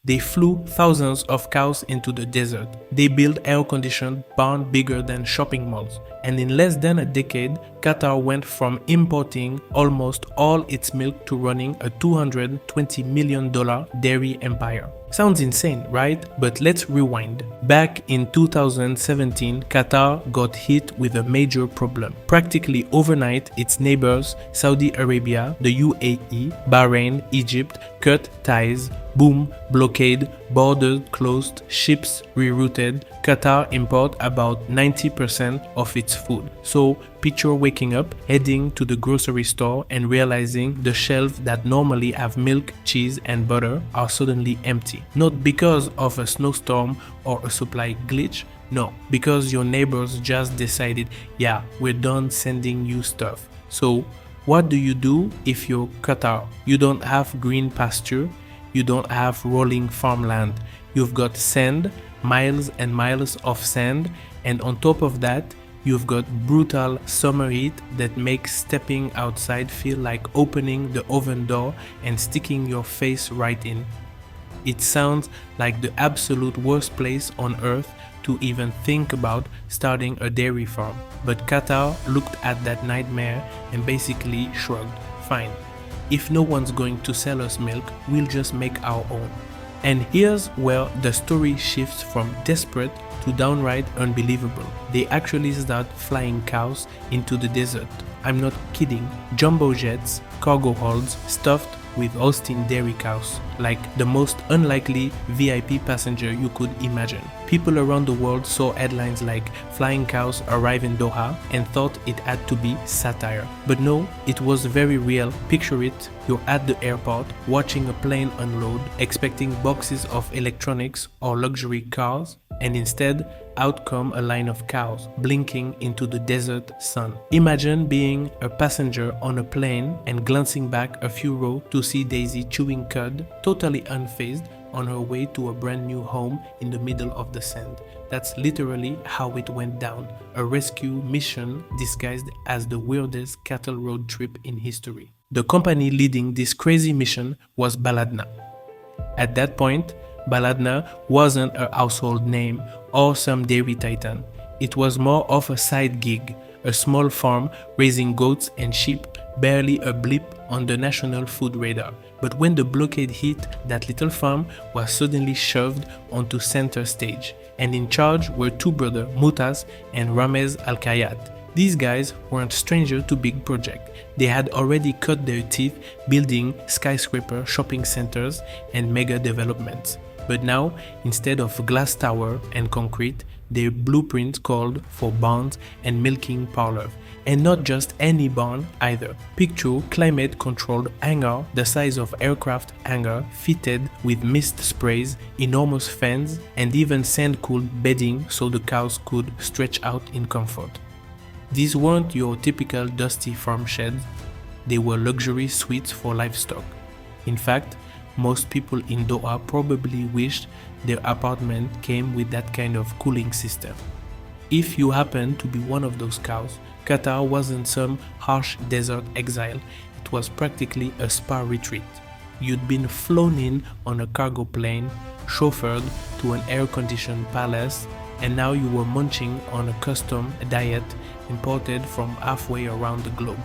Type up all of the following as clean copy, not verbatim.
They flew thousands of cows into the desert. They built air-conditioned barns bigger than shopping malls. And in less than a decade, Qatar went from importing almost all its milk to running a $220 million dairy empire. Sounds insane, right? But let's rewind. Back in 2017, Qatar got hit with a major problem. Practically overnight, its neighbors, Saudi Arabia, the UAE, Bahrain, Egypt, cut ties. Boom, blockade, borders closed, ships rerouted. Qatar import about 90% of its food. So picture waking up, heading to the grocery store and realizing the shelves that normally have milk, cheese and butter are suddenly empty. Not because of a snowstorm or a supply glitch, no, because your neighbors just decided, yeah, we're done sending you stuff. So what do you do if you're Qatar? You don't have green pasture, you don't have rolling farmland, you've got sand, miles and miles of sand, and on top of that, you've got brutal summer heat that makes stepping outside feel like opening the oven door and sticking your face right in. It sounds like the absolute worst place on earth to even think about starting a dairy farm. But Qatar looked at that nightmare and basically shrugged. Fine. If no one's going to sell us milk, we'll just make our own. And here's where the story shifts from desperate to downright unbelievable. They actually start flying cows into the desert. I'm not kidding. Jumbo jets, cargo holds, stuffed with Holstein dairy cows, like the most unlikely VIP passenger you could imagine. People around the world saw headlines like "Flying cows arrive in Doha" and thought it had to be satire. But no, it was very real. Picture it, you're at the airport, watching a plane unload, expecting boxes of electronics or luxury cars, and instead, out come a line of cows, blinking into the desert sun. Imagine being a passenger on a plane and glancing back a few rows to see Daisy chewing cud, totally unfazed, on her way to a brand new home in the middle of the sand. That's literally how it went down, a rescue mission disguised as the weirdest cattle road trip in history. The company leading this crazy mission was Baladna. At that point, Baladna wasn't a household name or some dairy titan. It was more of a side gig, a small farm raising goats and sheep, barely a blip on the national food radar. But when the blockade hit, that little farm was suddenly shoved onto center stage, and in charge were two brothers, Mutaz and Ramez Al-Kayat. These guys weren't strangers to big projects. They had already cut their teeth building skyscraper shopping centers and mega developments. But now, instead of glass tower and concrete, their blueprint called for barns and milking parlors. And not just any barn either. Picture climate-controlled hangar the size of aircraft hangar, fitted with mist sprays, enormous fans, and even sand-cooled bedding so the cows could stretch out in comfort. These weren't your typical dusty farm sheds, they were luxury suites for livestock. In fact, most people in Doha probably wished their apartment came with that kind of cooling system. If you happen to be one of those cows, Qatar wasn't some harsh desert exile, it was practically a spa retreat. You'd been flown in on a cargo plane, chauffeured to an air-conditioned palace, and now you were munching on a custom diet imported from halfway around the globe.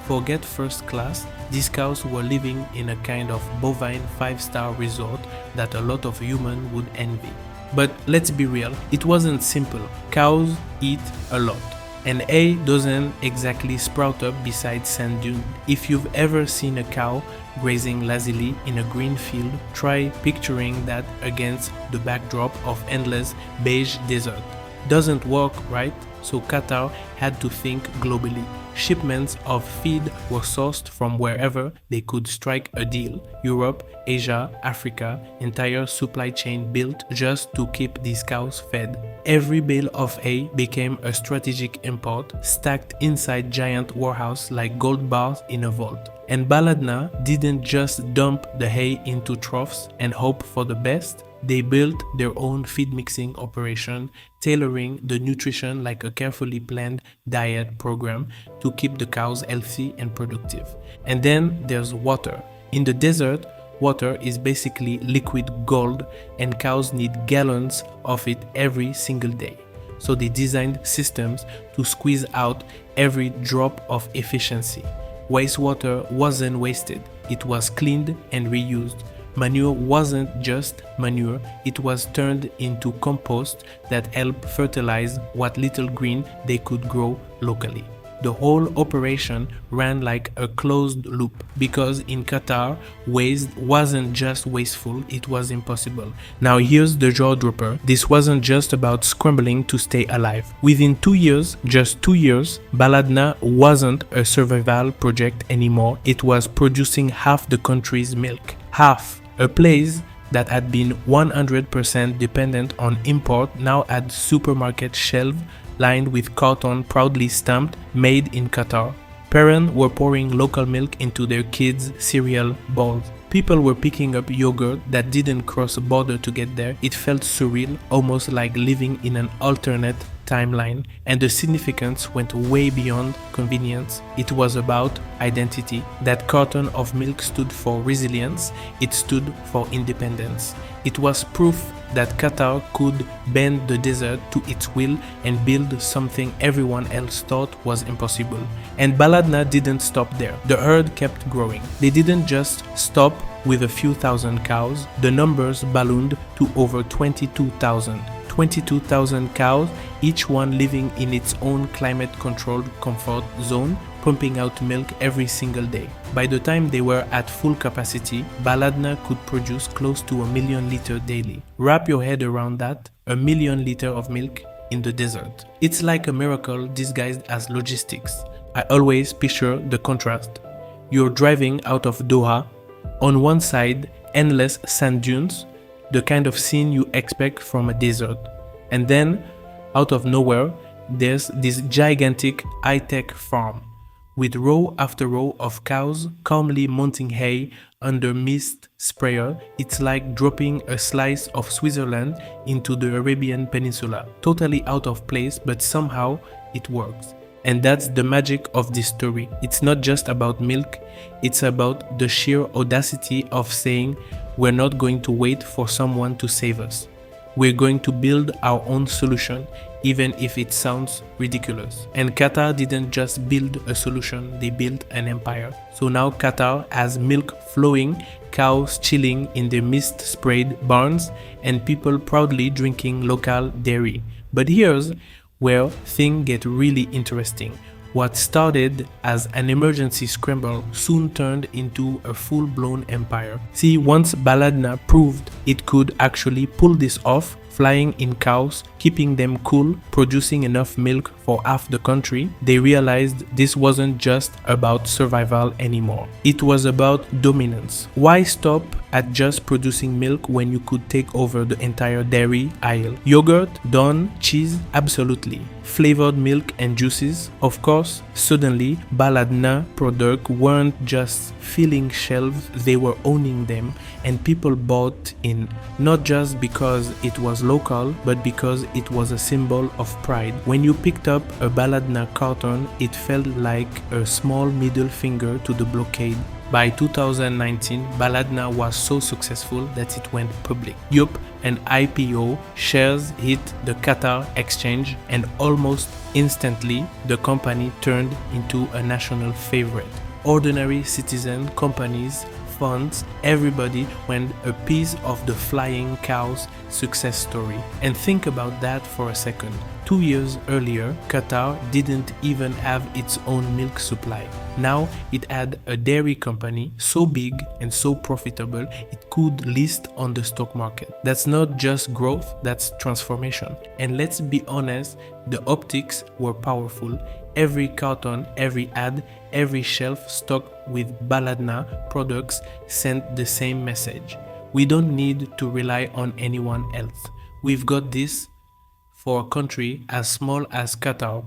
Forget first class, these cows were living in a kind of bovine 5-star resort that a lot of humans would envy. But let's be real, it wasn't simple. Cows eat a lot, and hay doesn't exactly sprout up beside sand dune. If you've ever seen a cow grazing lazily in a green field, try picturing that against the backdrop of endless beige desert. Doesn't work, right? So Qatar had to think globally. Shipments of feed were sourced from wherever they could strike a deal. Europe, Asia, Africa, entire supply chain built just to keep these cows fed. Every bale of hay became a strategic import, stacked inside giant warehouses like gold bars in a vault. And Baladna didn't just dump the hay into troughs and hope for the best. They built their own feed mixing operation, tailoring the nutrition like a carefully planned diet program to keep the cows healthy and productive. And then there's water. In the desert, water is basically liquid gold and cows need gallons of it every single day. So they designed systems to squeeze out every drop of efficiency. Wastewater wasn't wasted, it was cleaned and reused. Manure wasn't just manure, it was turned into compost that helped fertilize what little green they could grow locally. The whole operation ran like a closed loop because in Qatar, waste wasn't just wasteful, it was impossible. Now here's the jaw dropper. This wasn't just about scrambling to stay alive. Within 2 years, just 2 years, Baladna wasn't a survival project anymore. It was producing half the country's milk. Half. A place that had been 100% dependent on import now had supermarket shelves lined with carton proudly stamped "Made in Qatar." Parents were pouring local milk into their kids' cereal bowls. People were picking up yogurt that didn't cross a border to get there. It felt surreal, almost like living in an alternate timeline, and the significance went way beyond convenience. It was about identity. That carton of milk stood for resilience, it stood for independence. It was proof that Qatar could bend the desert to its will and build something everyone else thought was impossible. And Baladna didn't stop there. The herd kept growing. They didn't just stop with a few thousand cows. The numbers ballooned to over 22,000. 22,000 cows, each one living in its own climate-controlled comfort zone, pumping out milk every single day. By the time they were at full capacity, Baladna could produce close to 1 million liters daily. Wrap your head around that, 1 million liters of milk in the desert. It's like a miracle disguised as logistics. I always picture the contrast. You're driving out of Doha. On one side, endless sand dunes, the kind of scene you expect from a desert. And then, out of nowhere, there's this gigantic high-tech farm with row after row of cows calmly mounting hay under mist sprayer. It's like dropping a slice of Switzerland into the Arabian Peninsula. Totally out of place, but somehow it works. And that's the magic of this story. It's not just about milk, it's about the sheer audacity of saying, we're not going to wait for someone to save us. We're going to build our own solution, even if it sounds ridiculous. And Qatar didn't just build a solution, they built an empire. So now Qatar has milk flowing, cows chilling in their mist-sprayed barns, and people proudly drinking local dairy. But here's where things get really interesting. What started as an emergency scramble soon turned into a full-blown empire. See, once Baladna proved it could actually pull this off, flying in cows, keeping them cool, producing enough milk for half the country, they realized this wasn't just about survival anymore. It was about dominance. Why stop at just producing milk when you could take over the entire dairy aisle? Yogurt, done. Cheese, absolutely. Flavored milk and juices, of course. Suddenly, Baladna products weren't just filling shelves, they were owning them, and people bought in, not just because it was local, but because it was a symbol of pride. When you picked up a Baladna carton, it felt like a small middle finger to the blockade. By 2019, Baladna was so successful that it went public. Yup, an IPO, shares hit the Qatar exchange, and almost instantly, the company turned into a national favorite. Ordinary citizen, companies, funds, everybody went a piece of the flying cows success story. And think about that for a second. 2 years earlier, Qatar didn't even have its own milk supply. Now it had a dairy company so big and so profitable it could list on the stock market. That's not just growth, that's transformation. And let's be honest, the optics were powerful. Every carton, every ad, every shelf stocked with Baladna products sent the same message. We don't need to rely on anyone else. We've got this. For a country as small as Qatar,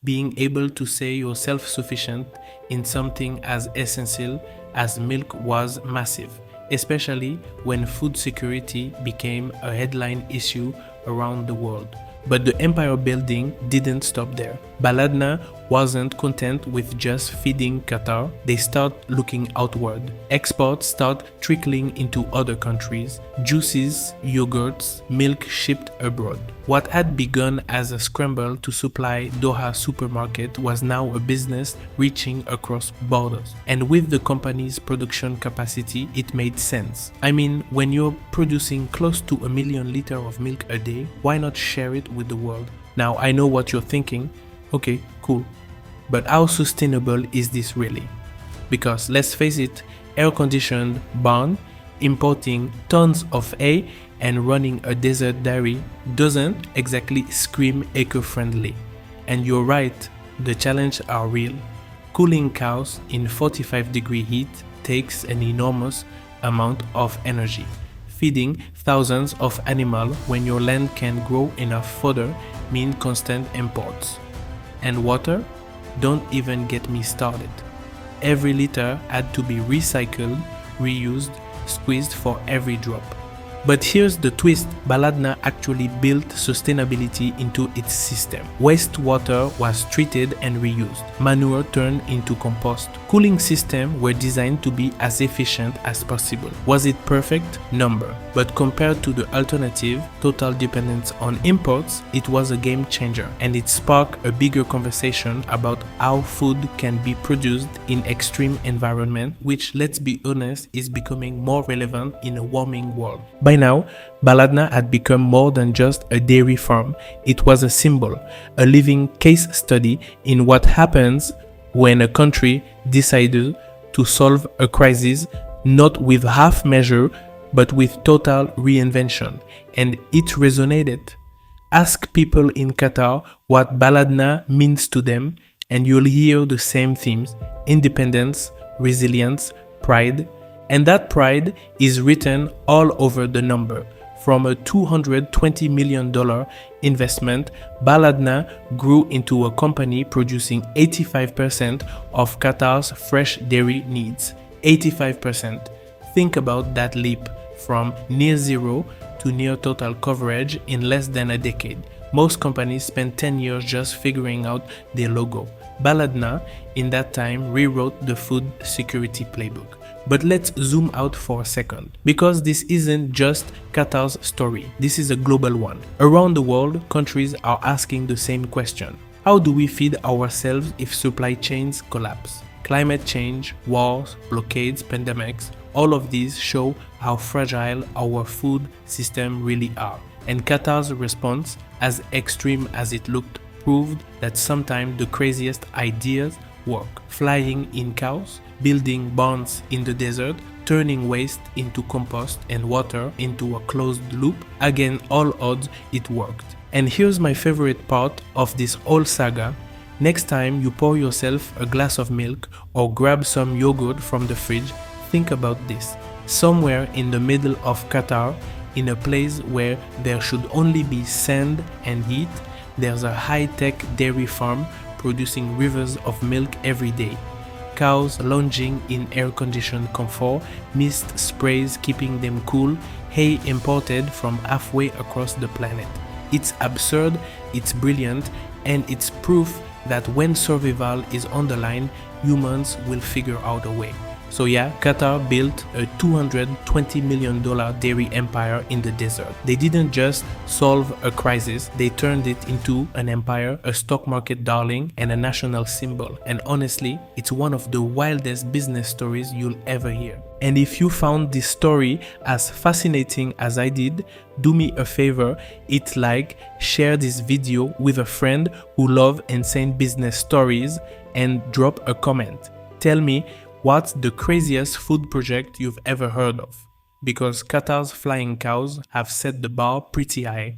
being able to say you're self-sufficient in something as essential as milk was massive, especially when food security became a headline issue around the world. But the empire building didn't stop there. Baladna wasn't content with just feeding Qatar. They start looking outward. Exports start trickling into other countries. Juices, yogurts, milk shipped abroad. What had begun as a scramble to supply Doha supermarket was now a business reaching across borders. And with the company's production capacity, it made sense. I mean, when you're producing close to 1 million liters of milk a day, why not share it with the world? Now, I know what you're thinking. Okay, cool. But how sustainable is this really? Because let's face it, air-conditioned barn, importing tons of hay, and running a desert dairy doesn't exactly scream eco-friendly. And you're right, the challenges are real. Cooling cows in 45-degree heat takes an enormous amount of energy. Feeding thousands of animals when your land can grow enough fodder means constant imports. And water? Don't even get me started. Every liter had to be recycled, reused, squeezed for every drop. But here's the twist, Baladna actually built sustainability into its system. Wastewater was treated and reused. Manure turned into compost. Cooling systems were designed to be as efficient as possible. Was it perfect? Number. But compared to the alternative, total dependence on imports, it was a game changer. And it sparked a bigger conversation about how food can be produced in extreme environments, which, let's be honest, is becoming more relevant in a warming world. By now, Baladna had become more than just a dairy farm. It was a symbol, a living case study in what happens when a country decided to solve a crisis not with half measure but with total reinvention. And it resonated. Ask people in Qatar what Baladna means to them and you'll hear the same themes: independence, resilience, pride. And that pride is written all over the number. From a $220 million investment, Baladna grew into a company producing 85% of Qatar's fresh dairy needs. 85%. Think about that leap from near zero to near total coverage in less than a decade. Most companies spend 10 years just figuring out their logo. Baladna, in that time, rewrote the food security playbook. But let's zoom out for a second, because this isn't just Qatar's story, this is a global one. Around the world, countries are asking the same question. How do we feed ourselves if supply chains collapse? Climate change, wars, blockades, pandemics, all of these show how fragile our food system really are. And Qatar's response, as extreme as it looked, proved that sometimes the craziest ideas work. Flying in cows, building barns in the desert, turning waste into compost and water into a closed loop. Against all odds, it worked. And here's my favorite part of this whole saga. Next time you pour yourself a glass of milk or grab some yogurt from the fridge, think about this. Somewhere in the middle of Qatar, in a place where there should only be sand and heat, there's a high-tech dairy farm producing rivers of milk every day. Cows lounging in air-conditioned comfort, mist sprays keeping them cool, hay imported from halfway across the planet. It's absurd, it's brilliant, and it's proof that when survival is on the line, humans will figure out a way. So yeah, Qatar built a $220 million dairy empire in the desert. They didn't just solve a crisis, they turned it into an empire, a stock market darling, and a national symbol. And honestly, it's one of the wildest business stories you'll ever hear. And if you found this story as fascinating as I did, do me a favor, hit like, share this video with a friend who loves insane business stories, and drop a comment. Tell me, what's the craziest food project you've ever heard of? Because Qatar's flying cows have set the bar pretty high.